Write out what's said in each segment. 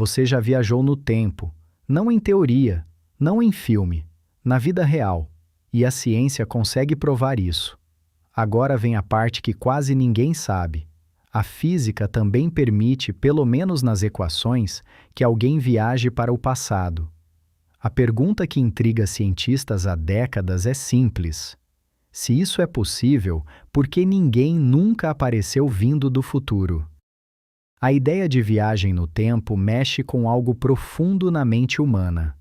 Você já viajou no tempo, não em teoria, não em filme, na vida real, e a ciência consegue provar isso. Agora vem a parte que quase ninguém sabe. A física também permite, pelo menos nas equações, que alguém viaje para o passado. A pergunta que intriga cientistas há décadas é simples. Se isso é possível, por que ninguém nunca apareceu vindo do futuro? A ideia de viagem no tempo mexe com algo profundo na mente humana.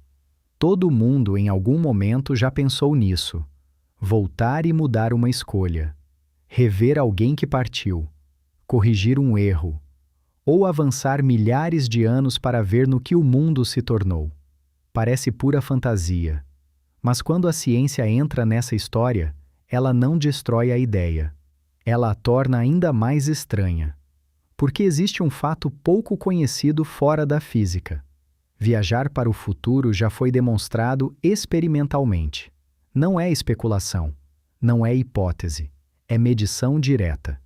Todo mundo, em algum momento, já pensou nisso. Voltar e mudar uma escolha. Rever alguém que partiu. Corrigir um erro. Ou avançar milhares de anos para ver no que o mundo se tornou. Parece pura fantasia. Mas quando a ciência entra nessa história, ela não destrói a ideia. Ela a torna ainda mais estranha. Porque existe um fato pouco conhecido fora da física. Viajar para o futuro já foi demonstrado experimentalmente. Não é especulação, não é hipótese, é medição direta.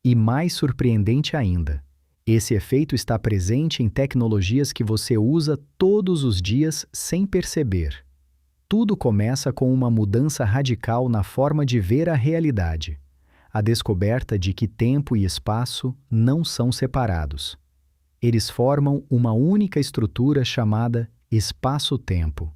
E mais surpreendente ainda, esse efeito está presente em tecnologias que você usa todos os dias sem perceber. Tudo começa com uma mudança radical na forma de ver a realidade. A descoberta de que tempo e espaço não são separados. Eles formam uma única estrutura chamada espaço-tempo.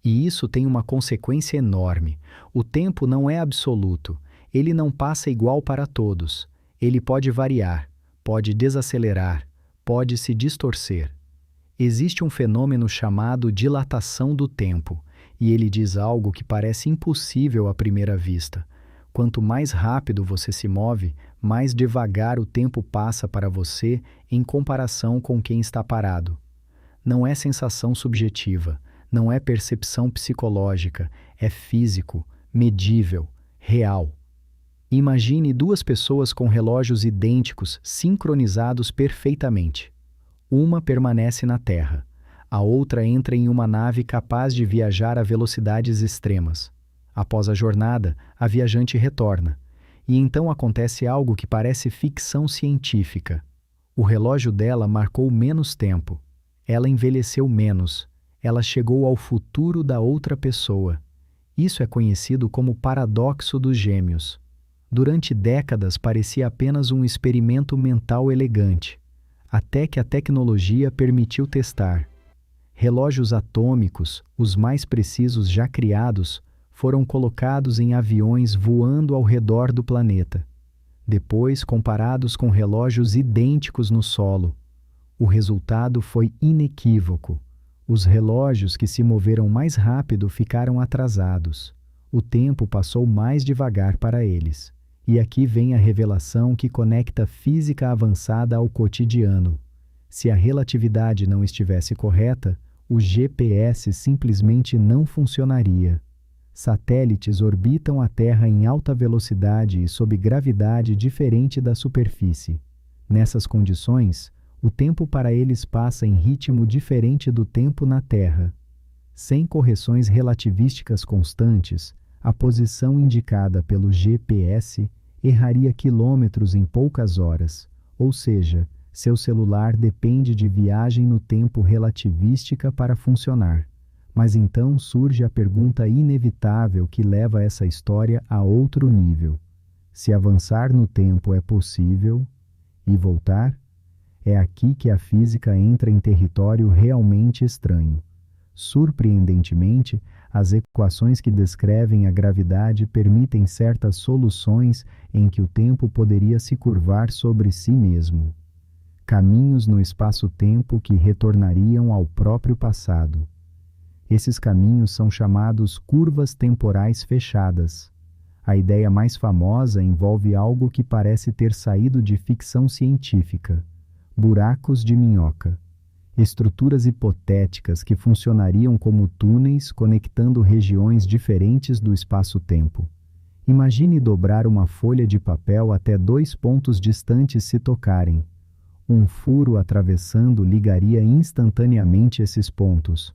E isso tem uma consequência enorme. O tempo não é absoluto. Ele não passa igual para todos. Ele pode variar, pode desacelerar, pode se distorcer. Existe um fenômeno chamado dilatação do tempo, e ele diz algo que parece impossível à primeira vista. Quanto mais rápido você se move, mais devagar o tempo passa para você em comparação com quem está parado. Não é sensação subjetiva, não é percepção psicológica, é físico, medível, real. Imagine duas pessoas com relógios idênticos, sincronizados perfeitamente. Uma permanece na Terra, a outra entra em uma nave capaz de viajar a velocidades extremas. Após a jornada, a viajante retorna, e então acontece algo que parece ficção científica. O relógio dela marcou menos tempo, ela envelheceu menos, ela chegou ao futuro da outra pessoa. Isso é conhecido como paradoxo dos gêmeos. Durante décadas parecia apenas um experimento mental elegante, até que a tecnologia permitiu testar. Relógios atômicos, os mais precisos já criados, foram colocados em aviões voando ao redor do planeta. Depois, comparados com relógios idênticos no solo. O resultado foi inequívoco. Os relógios que se moveram mais rápido ficaram atrasados. O tempo passou mais devagar para eles. E aqui vem a revelação que conecta física avançada ao cotidiano. Se a relatividade não estivesse correta, o GPS simplesmente não funcionaria. Satélites orbitam a Terra em alta velocidade e sob gravidade diferente da superfície. Nessas condições, o tempo para eles passa em ritmo diferente do tempo na Terra. Sem correções relativísticas constantes, a posição indicada pelo GPS erraria quilômetros em poucas horas, ou seja, seu celular depende de viagem no tempo relativística para funcionar. Mas então surge a pergunta inevitável que leva essa história a outro nível. Se avançar no tempo é possível, e voltar? É aqui que a física entra em território realmente estranho. Surpreendentemente, as equações que descrevem a gravidade permitem certas soluções em que o tempo poderia se curvar sobre si mesmo. Caminhos no espaço-tempo que retornariam ao próprio passado. Esses caminhos são chamados curvas temporais fechadas. A ideia mais famosa envolve algo que parece ter saído de ficção científica: buracos de minhoca. Estruturas hipotéticas que funcionariam como túneis conectando regiões diferentes do espaço-tempo. Imagine dobrar uma folha de papel até dois pontos distantes se tocarem. Um furo atravessando ligaria instantaneamente esses pontos.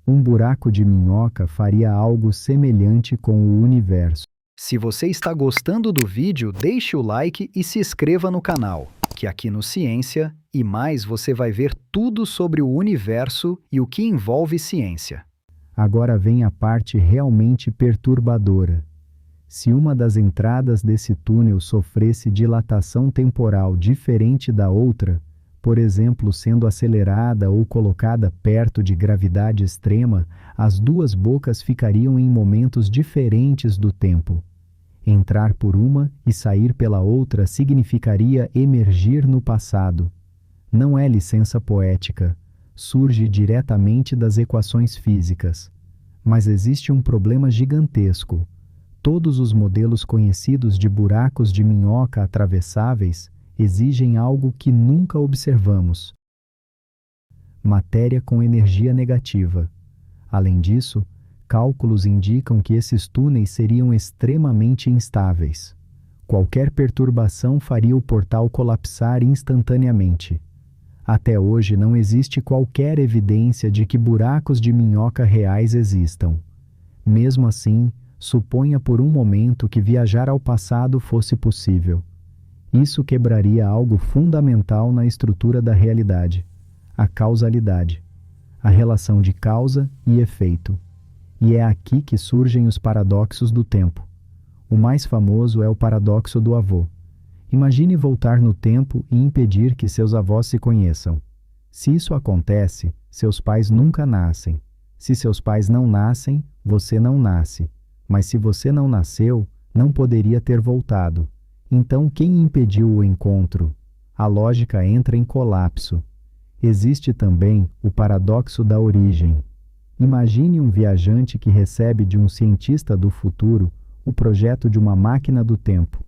Um buraco de minhoca faria algo semelhante com o universo. Se você está gostando do vídeo, deixe o like e se inscreva no canal, que aqui no Ciência E mais você vai ver tudo sobre o universo e o que envolve ciência. Agora vem a parte realmente perturbadora. Se uma das entradas desse túnel sofresse dilatação temporal diferente da outra, por exemplo, sendo acelerada ou colocada perto de gravidade extrema, as duas bocas ficariam em momentos diferentes do tempo. Entrar por uma e sair pela outra significaria emergir no passado. Não é licença poética, surge diretamente das equações físicas. Mas existe um problema gigantesco. Todos os modelos conhecidos de buracos de minhoca atravessáveis exigem algo que nunca observamos: matéria com energia negativa. Além disso, cálculos indicam que esses túneis seriam extremamente instáveis. Qualquer perturbação faria o portal colapsar instantaneamente. Até hoje não existe qualquer evidência de que buracos de minhoca reais existam. Mesmo assim, suponha por um momento que viajar ao passado fosse possível. Isso quebraria algo fundamental na estrutura da realidade: a causalidade, a relação de causa e efeito. E é aqui que surgem os paradoxos do tempo. O mais famoso é o paradoxo do avô. Imagine voltar no tempo e impedir que seus avós se conheçam. Se isso acontece, seus pais nunca nascem. Se seus pais não nascem, você não nasce. Mas se você não nasceu, não poderia ter voltado. Então, quem impediu o encontro? A lógica entra em colapso. Existe também o paradoxo da origem. Imagine um viajante que recebe de um cientista do futuro o projeto de uma máquina do tempo.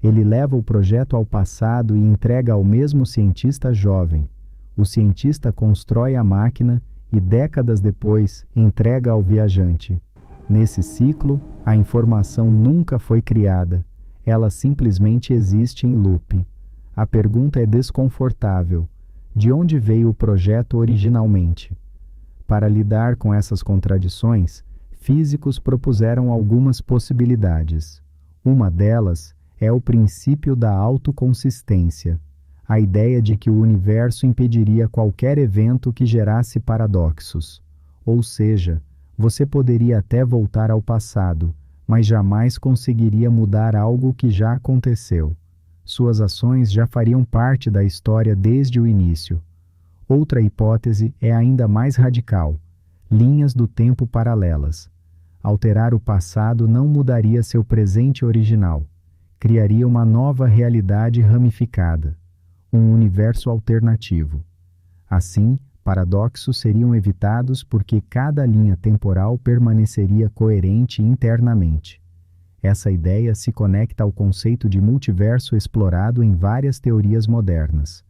Ele leva o projeto ao passado e entrega ao mesmo cientista jovem. O cientista constrói a máquina e, décadas depois, entrega ao viajante. Nesse ciclo, a informação nunca foi criada. Ela simplesmente existe em loop. A pergunta é desconfortável: de onde veio o projeto originalmente? Para lidar com essas contradições, físicos propuseram algumas possibilidades. Uma delas é o princípio da autoconsistência, a ideia de que o universo impediria qualquer evento que gerasse paradoxos. Ou seja, você poderia até voltar ao passado, mas jamais conseguiria mudar algo que já aconteceu. Suas ações já fariam parte da história desde o início. Outra hipótese é ainda mais radical: linhas do tempo paralelas. Alterar o passado não mudaria seu presente original. Criaria uma nova realidade ramificada, um universo alternativo. Assim, paradoxos seriam evitados porque cada linha temporal permaneceria coerente internamente. Essa ideia se conecta ao conceito de multiverso explorado em várias teorias modernas.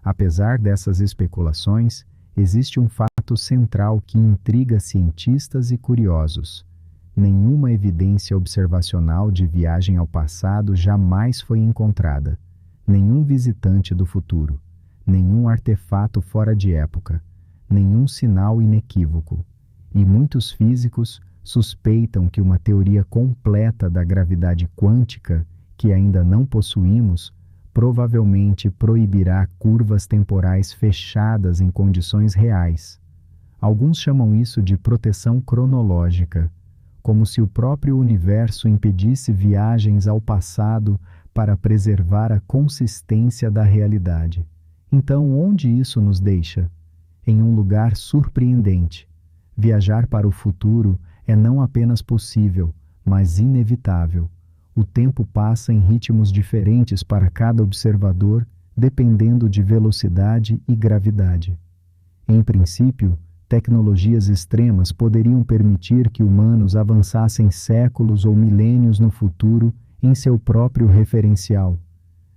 Apesar dessas especulações, existe um fato central que intriga cientistas e curiosos. Nenhuma evidência observacional de viagem ao passado jamais foi encontrada. Nenhum visitante do futuro. Nenhum artefato fora de época. Nenhum sinal inequívoco. E muitos físicos suspeitam que uma teoria completa da gravidade quântica, que ainda não possuímos, provavelmente proibirá curvas temporais fechadas em condições reais. Alguns chamam isso de proteção cronológica, como se o próprio universo impedisse viagens ao passado para preservar a consistência da realidade. Então, onde isso nos deixa? Em um lugar surpreendente. Viajar para o futuro é não apenas possível, mas inevitável. O tempo passa em ritmos diferentes para cada observador, dependendo de velocidade e gravidade. Em princípio, tecnologias extremas poderiam permitir que humanos avançassem séculos ou milênios no futuro em seu próprio referencial.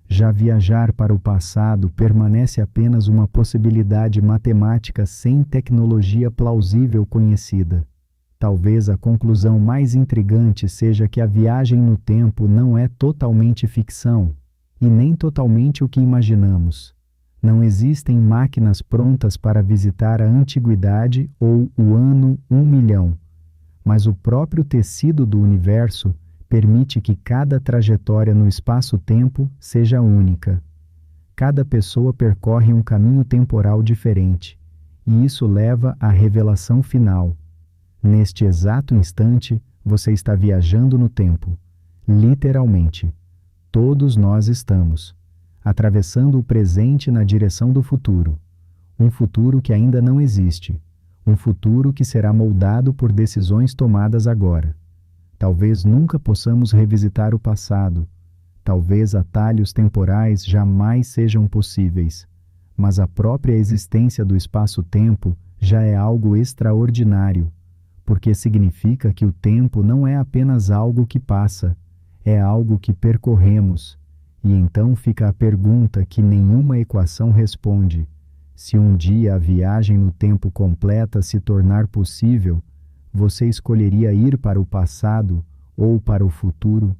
Já viajar para o passado permanece apenas uma possibilidade matemática sem tecnologia plausível conhecida. Talvez a conclusão mais intrigante seja que a viagem no tempo não é totalmente ficção, e nem totalmente o que imaginamos. Não existem máquinas prontas para visitar a antiguidade ou o ano 1.000.000, mas o próprio tecido do universo permite que cada trajetória no espaço-tempo seja única. Cada pessoa percorre um caminho temporal diferente, e isso leva à revelação final. Neste exato instante, você está viajando no tempo. Literalmente. Todos nós estamos atravessando o presente na direção do futuro. Um futuro que ainda não existe. Um futuro que será moldado por decisões tomadas agora. Talvez nunca possamos revisitar o passado. Talvez atalhos temporais jamais sejam possíveis. Mas a própria existência do espaço-tempo já é algo extraordinário, porque significa que o tempo não é apenas algo que passa, é algo que percorremos. E então fica a pergunta que nenhuma equação responde: se um dia a viagem no tempo completa se tornar possível, você escolheria ir para o passado ou para o futuro?